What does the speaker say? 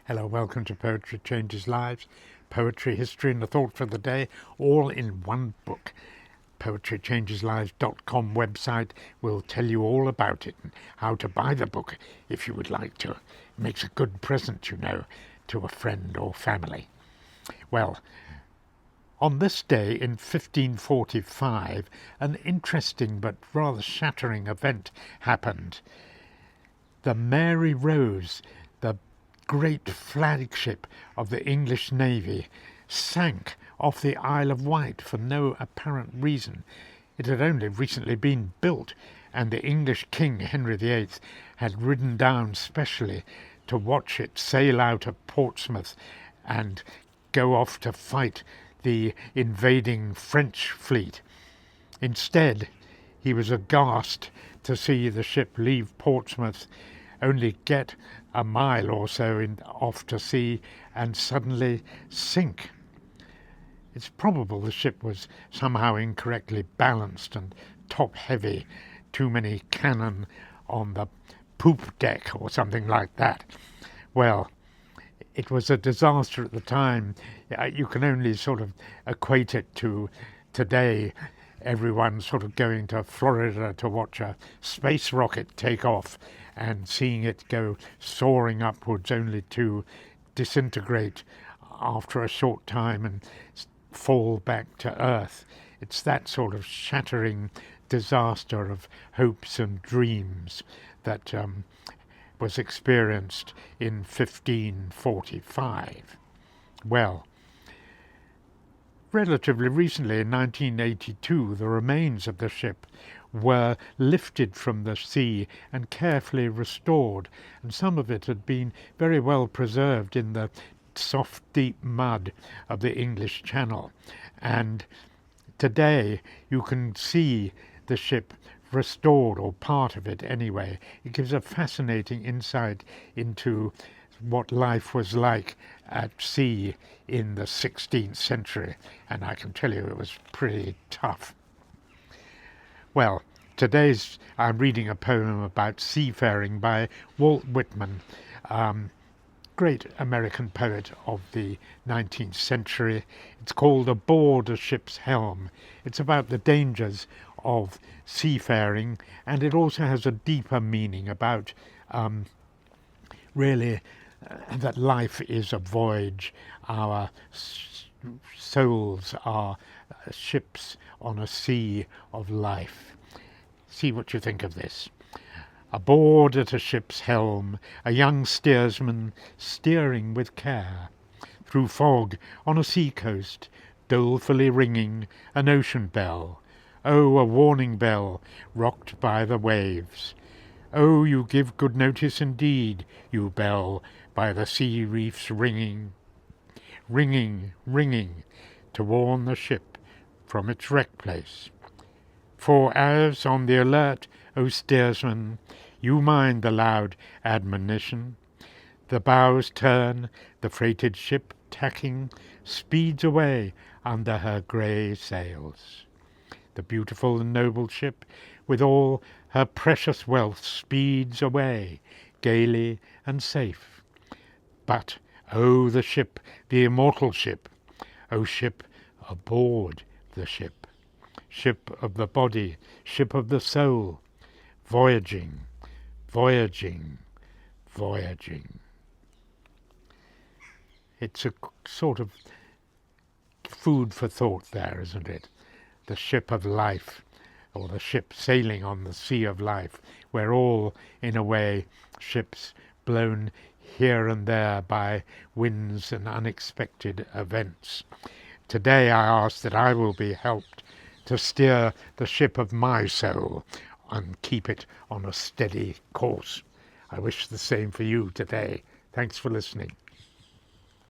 Hello, welcome to Poetry Changes Lives. Poetry, history and the thought for the day, all in one book. poetrychangeslives.com website will tell you all about it and how to buy the book if you would like to. It makes a good present, you know, to a friend or family. Well, on this day in 1545, an interesting but rather shattering event happened. The Mary Rose, the great flagship of the English Navy, sank off the Isle of Wight for no apparent reason. It had only recently been built, and the English King, Henry VIII, had ridden down specially to watch it sail out of Portsmouth and go off to fight the invading French fleet. Instead, he was aghast to see the ship leave Portsmouth, only get a mile or so off to sea, and suddenly sink. It's probable the ship was somehow incorrectly balanced and top-heavy, too many cannon on the poop deck or something like that. Well, it was a disaster at the time. You can only sort of equate it to today, everyone sort of going to Florida to watch a space rocket take off and seeing it go soaring upwards only to disintegrate after a short time and fall back to Earth. It's that sort of shattering disaster of hopes and dreams that was experienced in 1545. Well, relatively recently, in 1982, the remains of the ship were lifted from the sea and carefully restored, and some of it had been very well preserved in the soft, deep mud of the English Channel. And today you can see the ship restored, or part of it anyway. It gives a fascinating insight into what life was like at sea in the 16th century, and I can tell you it was pretty tough. Well, I'm reading a poem about seafaring by Walt Whitman, great American poet of the 19th century. It's called Aboard a Ship's Helm. It's about the dangers of seafaring, and it also has a deeper meaning about really that life is a voyage. Our souls are ships on a sea of life. See what you think of this. Aboard at a ship's helm, a young steersman steering with care, through fog on a sea-coast, dolefully ringing an ocean bell. Oh, a warning bell, rocked by the waves. Oh, you give good notice indeed, you bell, by the sea reefs ringing, ringing, ringing, to warn the ship from its wreck place. For as on the alert, O steersman, you mind the loud admonition, the bows turn, the freighted ship, tacking, speeds away under her grey sails. The beautiful and noble ship, with all her precious wealth, speeds away, gaily and safe. But, oh, the ship, the immortal ship, O ship aboard the ship, ship of the body, ship of the soul, voyaging, voyaging, voyaging. It's a sort of food for thought there, isn't it? The ship of life, or the ship sailing on the sea of life. We're all, in a way, ships blown here and there by winds and unexpected events. Today I ask that I will be helped to steer the ship of my soul and keep it on a steady course. I wish the same for you today. Thanks for listening.